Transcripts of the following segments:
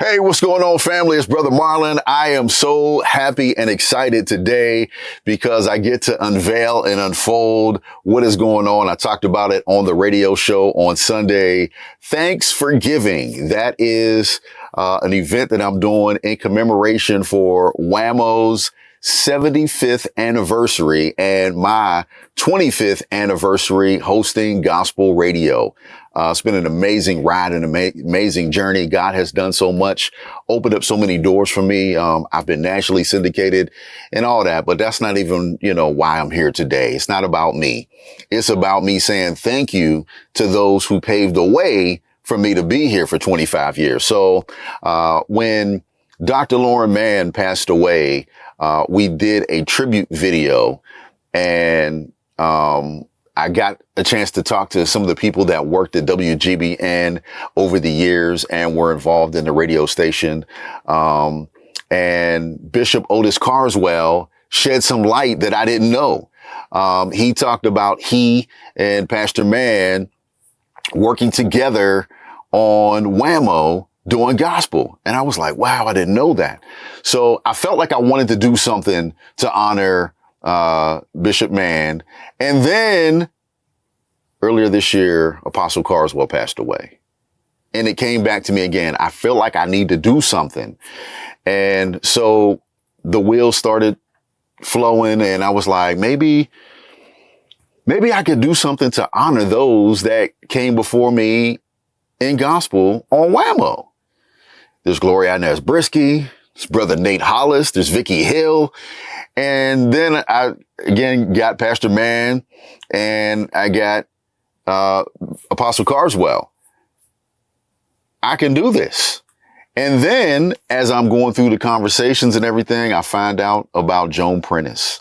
Hey, what's going on, family? It's Brother Marlon. I am so happy and excited today because I get to unveil and unfold what is going on. I talked about it on the radio show on Sunday. Thanks for Giving. That is an event that I'm doing in commemoration for Whammo's 75th anniversary and my 25th anniversary hosting gospel radio. It's been an amazing ride and amazing journey. God has done so much, opened up so many doors for me. I've been nationally syndicated and all that, but that's not even, why I'm here today. It's not about me. It's about me saying thank you to those who paved the way for me to be here for 25 years. So, when Dr. Lauren Mann passed away, we did a tribute video and, I got a chance to talk to some of the people that worked at WGBN over the years and were involved in the radio station. And Bishop Otis Carswell shed some light that I didn't know. He talked about he and Pastor Mann working together on Whammo doing gospel. And I was like, wow, I didn't know that. So I felt like I wanted to do something to honor Bishop Mann. And then earlier this year, Apostle Carswell passed away. And it came back to me again. I feel like I need to do something. And so the wheels started flowing and I was like, maybe I could do something to honor those that came before me in gospel on Whammo. There's Gloria Inez Brisky. There's Brother Nate Hollis. There's Vicky Hill. And then I again got Pastor Mann and I got Apostle Carswell. I can do this. And then as I'm going through the conversations and everything, I find out about Joan Prentice.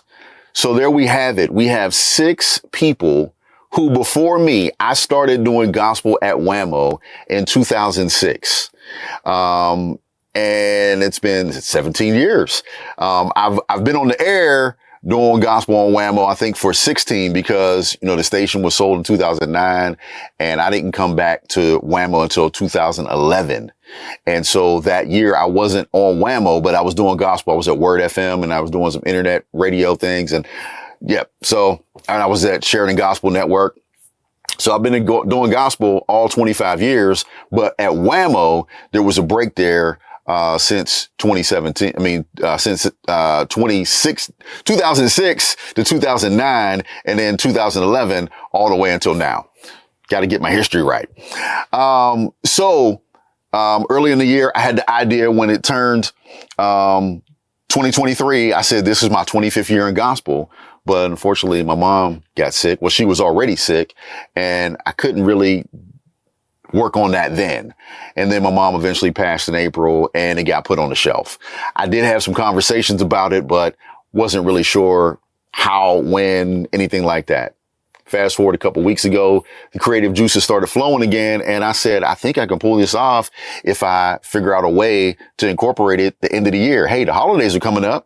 So there we have it. We have 6 people who before me, I started doing gospel at Whammo in 2006. And it's been 17 years. I've been on the air doing gospel on Whammo, I think for 16 because, the station was sold in 2009 and I didn't come back to Whammo until 2011. And so that year I wasn't on Whammo, but I was doing gospel. I was at Word FM and I was doing some internet radio things and and I was at Sheridan Gospel Network. So I've been doing gospel all 25 years, but at Whammo, there was a break there since 2017. Since 2006 to 2009 and then 2011 all the way until now. Got to get my history right. Early in the year, I had the idea when it turned 2023. I said, this is my 25th year in gospel. But unfortunately, my mom got sick. Well, she was already sick and I couldn't really work on that then. And then my mom eventually passed in April and it got put on the shelf. I did have some conversations about it, but wasn't really sure how, when, anything like that. Fast forward a couple weeks ago, the creative juices started flowing again. And I said, I think I can pull this off if I figure out a way to incorporate it the end of the year. Hey, the holidays are coming up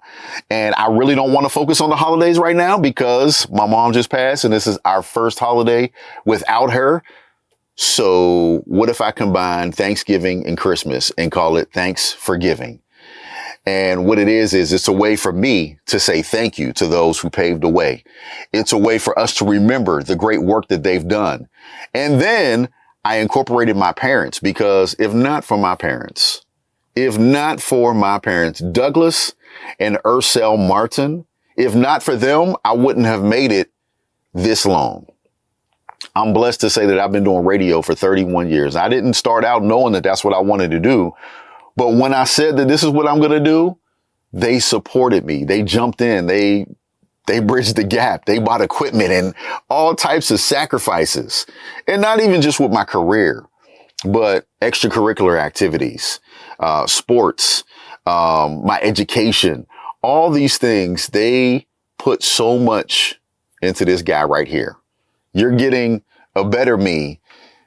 and I really don't want to focus on the holidays right now because my mom just passed and this is our first holiday without her. So what if I combine Thanksgiving and Christmas and call it Thanks for Giving? And what it is it's a way for me to say thank you to those who paved the way. It's a way for us to remember the great work that they've done. And then I incorporated my parents because if not for my parents, Douglas and Ursel Martin, if not for them, I wouldn't have made it this long. I'm blessed to say that I've been doing radio for 31 years. I didn't start out knowing that that's what I wanted to do. But when I said that this is what I'm going to do, they supported me. They jumped in. They bridged the gap. They bought equipment and all types of sacrifices. And not even just with my career, but extracurricular activities, sports, my education, all these things. They put so much into this guy right here. You're getting a better me.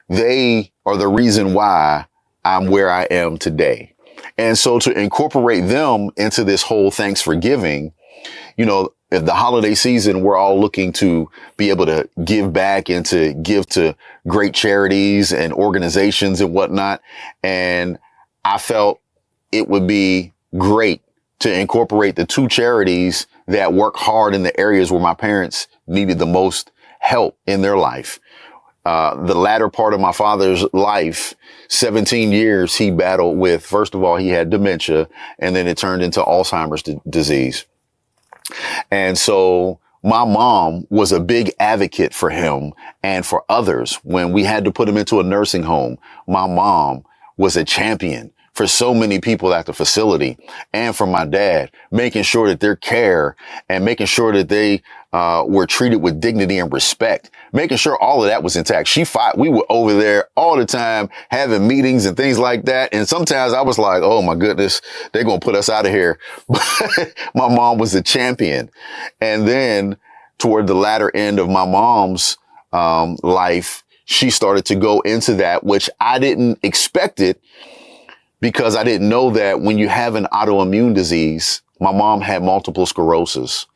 They are the reason why I'm where I am today. And so to incorporate them into this whole Thanks for Giving, if the holiday season, we're all looking to be able to give back and to give to great charities and organizations and whatnot. And I felt it would be great to incorporate the two charities that work hard in the areas where my parents needed the most help in their life. The latter part of my father's life, 17 years, he battled with, first of all, he had dementia, and then it turned into Alzheimer's disease. And so my mom was a big advocate for him and for others. When we had to put him into a nursing home, my mom was a champion for so many people at the facility, and for my dad, making sure that their care and making sure that they were treated with dignity and respect, making sure all of that was intact. We were over there all the time having meetings and things like that. And sometimes I was like, oh my goodness, they're going to put us out of here. But my mom was a champion. And then toward the latter end of my mom's life, she started to go into that, which I didn't expect it, because I didn't know that when you have an autoimmune disease, my mom had multiple sclerosis.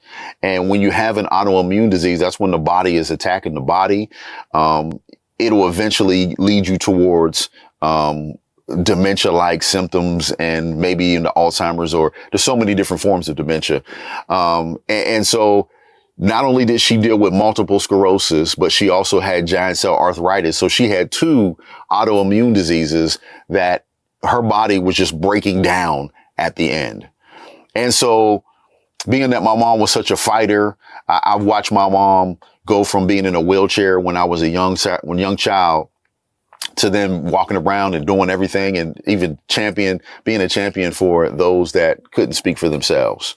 And when you have an autoimmune disease, that's when the body is attacking the body. It'll eventually lead you towards dementia-like symptoms and maybe into Alzheimer's, or there's so many different forms of dementia. And so not only did she deal with multiple sclerosis, but she also had giant cell arthritis. So she had two autoimmune diseases that her body was just breaking down at the end. And so being that my mom was such a fighter, I've watched my mom go from being in a wheelchair when I was a young child to then walking around and doing everything, and even being a champion for those that couldn't speak for themselves.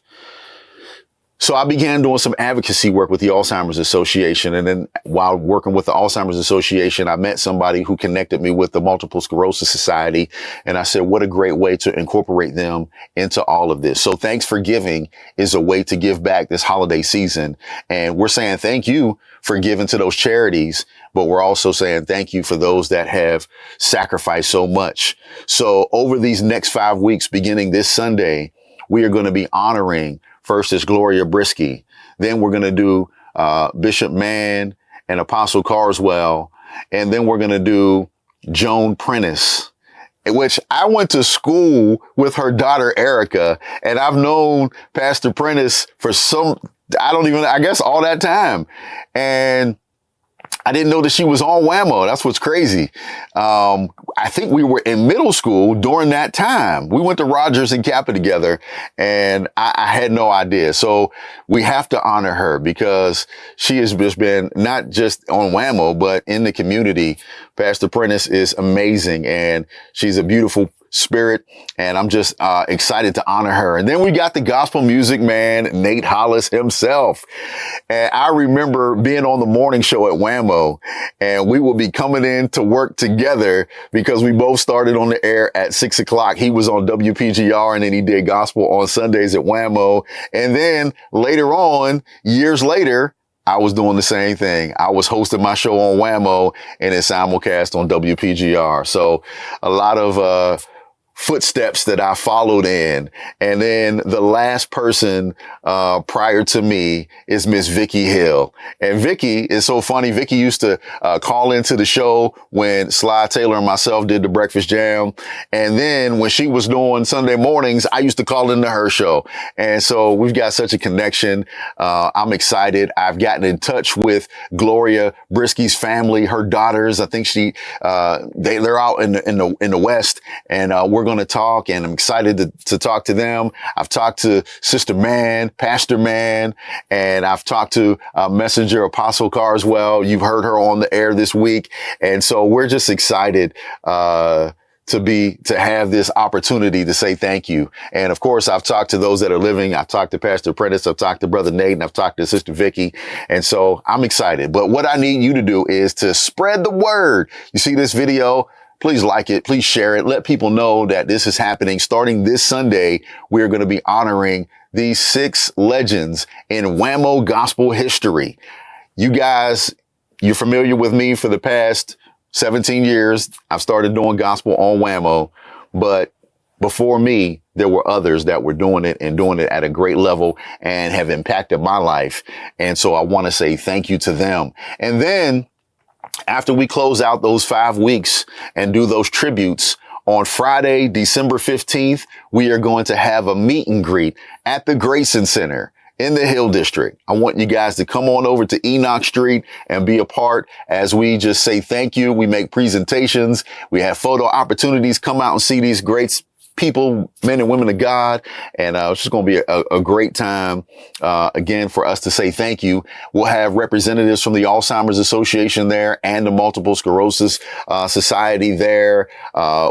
So I began doing some advocacy work with the Alzheimer's Association. And then while working with the Alzheimer's Association, I met somebody who connected me with the Multiple Sclerosis Society. And I said, what a great way to incorporate them into all of this. So Thanks for Giving is a way to give back this holiday season. And we're saying thank you for giving to those charities, but we're also saying thank you for those that have sacrificed so much. So over these next 5 weeks, beginning this Sunday, we are going to be honoring, first is Gloria Brisky. Then we're going to do Bishop Mann and Apostle Carswell. And then we're going to do Joan Prentice, which I went to school with her daughter, Erica. And I've known Pastor Prentice for I guess all that time. And I didn't know that she was on Whammo. That's what's crazy. I think we were in middle school during that time. We went to Rogers and Kappa together, and I had no idea. So we have to honor her, because she has just been not just on Whammo, but in the community. Pastor Prentice is amazing, and she's a beautiful spirit, and I'm just excited to honor her. And then we got the gospel music man, Nate Hollis himself. And I remember being on the morning show at Whammo, and we would be coming in to work together because we both started on the air at 6 o'clock. He was on WPGR, and then he did gospel on Sundays at Whammo. And then later on, years later, I was doing the same thing. I was hosting my show on Whammo and it simulcast on WPGR. So a lot of footsteps that I followed in. And then the last person prior to me is Miss Vicky Hill. And Vicky is so funny. Vicky used to call into the show when Sly Taylor and myself did the Breakfast Jam. And then when she was doing Sunday mornings, I used to call into her show. And so we've got such a connection. I'm excited. I've gotten in touch with Gloria Brisky's family, her daughters. I think they're out in the West, and we're going to talk, and I'm excited to talk to them. I've talked to Sister Mann, Pastor Mann, and I've talked to Messenger Apostle Carswell. You've heard her on the air this week. And so we're just excited to have this opportunity to say thank you. And of course, I've talked to those that are living. I've talked to Pastor Prentice. I've talked to Brother Nate, and I've talked to Sister Vicky. And so I'm excited. But what I need you to do is to spread the word. You see this video? Please like it. Please share it. Let people know that this is happening. Starting this Sunday, we're going to be honoring these 6 legends in Whammo gospel history. You guys, you're familiar with me for the past 17 years. I've started doing gospel on Whammo, but before me, there were others that were doing it and doing it at a great level and have impacted my life. And so I want to say thank you to them. And then after we close out those 5 weeks and do those tributes, On Friday, December 15th, we are going to have a meet and greet at the Grayson Center in the Hill District. I want you guys to come on over to Enoch Street and be a part as we just say thank you. We make presentations. We have photo opportunities. Come out and see these great people, men and women of God. And it's just going to be a great time, again, for us to say thank you. We'll have representatives from the Alzheimer's Association there and the Multiple Sclerosis Society there.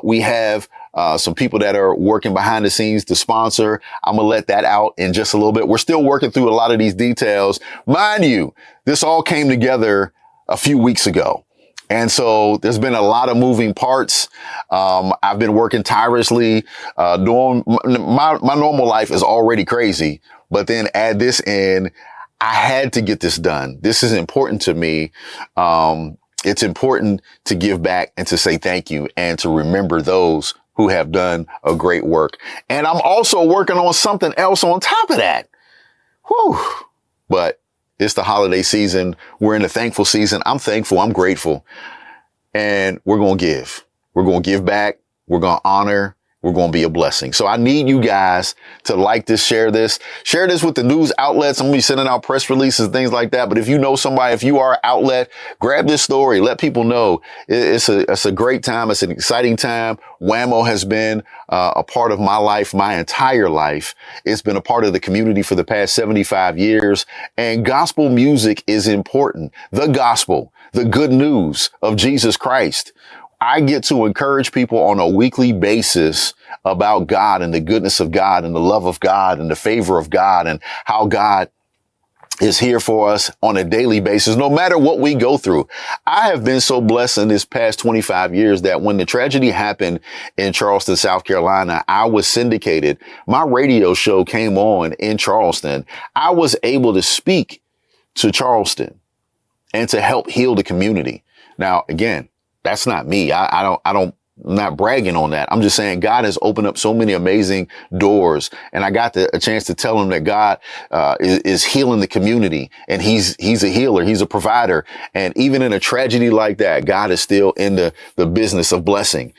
We have some people that are working behind the scenes to sponsor. I'm going to let that out in just a little bit. We're still working through a lot of these details. Mind you, this all came together a few weeks ago. And so there's been a lot of moving parts. I've been working tirelessly. Doing my normal life is already crazy, but then add this in. I had to get this done. This is important to me. It's important to give back and to say thank you and to remember those who have done a great work. And I'm also working on something else on top of that. Whew. But it's the holiday season. We're in the thankful season. I'm thankful. I'm grateful. And we're going to give. We're going to give back. We're going to honor. We're going to be a blessing. So I need you guys to like this, share this with the news outlets. I'm going to be sending out press releases, things like that. But if you know somebody, if you are an outlet, grab this story. Let people know it's a great time. It's an exciting time. Whammo has been a part of my life, my entire life. It's been a part of the community for the past 75 years. And gospel music is important. The gospel, the good news of Jesus Christ. I get to encourage people on a weekly basis about God and the goodness of God and the love of God and the favor of God and how God is here for us on a daily basis, no matter what we go through. I have been so blessed in this past 25 years that when the tragedy happened in Charleston, South Carolina, I was syndicated. My radio show came on in Charleston. I was able to speak to Charleston and to help heal the community. Now, again, that's not me. I'm not bragging on that. I'm just saying God has opened up so many amazing doors. And I got a chance to tell him that God is healing the community, and he's a healer. He's a provider. And even in a tragedy like that, God is still in the business of blessing.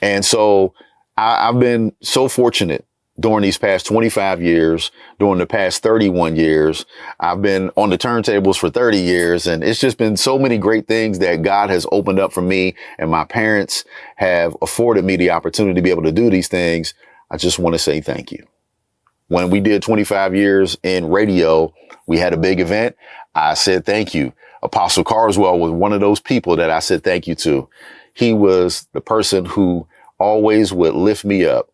And so I've been so fortunate during these past 25 years, during the past 31 years. I've been on the turntables for 30 years, and it's just been so many great things that God has opened up for me, and my parents have afforded me the opportunity to be able to do these things. I just want to say thank you. When we did 25 years in radio, we had a big event. I said thank you. Apostle Carswell was one of those people that I said thank you to. He was the person who always would lift me up.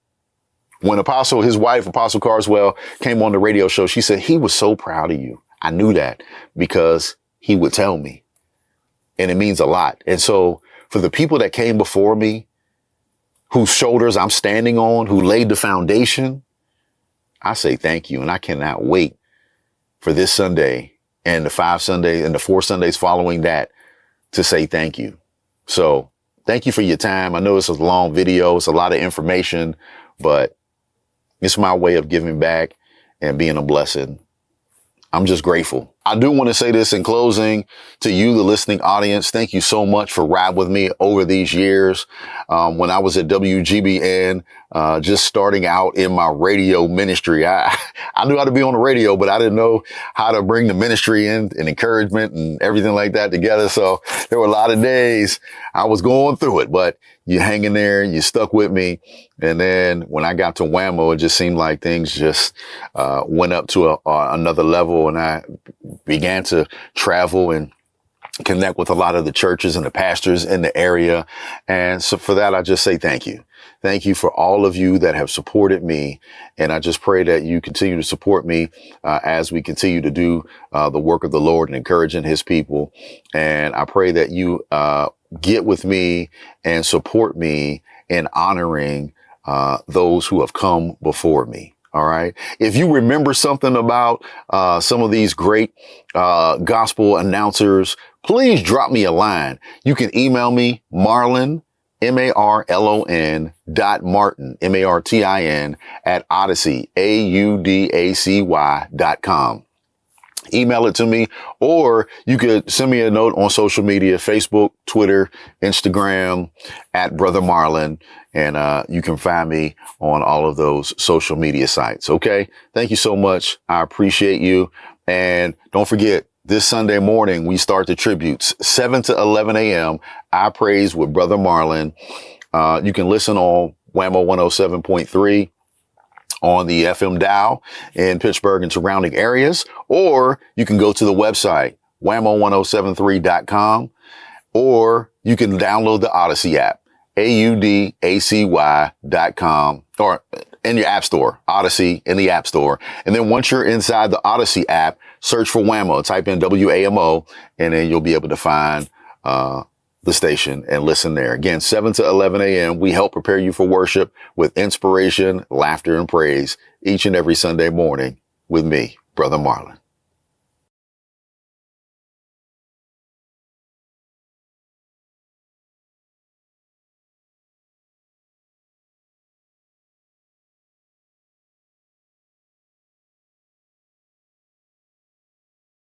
When his wife, Apostle Carswell, came on the radio show, she said, he was so proud of you. I knew that because he would tell me, and it means a lot. And so for the people that came before me, whose shoulders I'm standing on, who laid the foundation, I say thank you. And I cannot wait for this Sunday and the 5 Sundays and the 4 Sundays following that to say thank you. So thank you for your time. I know it's a long video. It's a lot of information, but it's my way of giving back and being a blessing. I'm just grateful. I do want to say this in closing to you, the listening audience. Thank you so much for riding with me over these years. When I was at WGBN, just starting out in my radio ministry, I knew how to be on the radio, but I didn't know how to bring the ministry in and encouragement and everything like that together. So there were a lot of days I was going through it, but you hang in there and you stuck with me. And then when I got to Whammo, it just seemed like things just went up to another level, and I began to travel and connect with a lot of the churches and the pastors in the area. And so for that, I just say thank you. Thank you for all of you that have supported me. And I just pray that you continue to support me as we continue to do the work of the Lord and encouraging his people. And I pray that you get with me and support me in honoring those who have come before me. All right. If you remember something about some of these great gospel announcers, please drop me a line. You can email me, Marlon, MARLON .Martin, MARTIN @ Audacy, AUDACY.com. email it to me, or you could send me a note on social media, Facebook, Twitter, Instagram, at Brother Marlon. And you can find me on all of those social media sites. OK, thank you so much. I appreciate you. And don't forget, this Sunday morning, we start the tributes, 7 to 11 a.m. I Praise with Brother Marlon. You can listen on Whammo 107.3 on the FM dial in Pittsburgh and surrounding areas, or you can go to the website, whammo1073.com, or you can download the Odyssey app, AUDACY.com, or in your app store, Odyssey in the app store. And then once you're inside the Odyssey app, search for Whammo, type in WAMO, and then you'll be able to find, the station and listen there. Again, 7 to 11 a.m. We help prepare you for worship with inspiration, laughter, and praise each and every Sunday morning with me, Brother Marlon.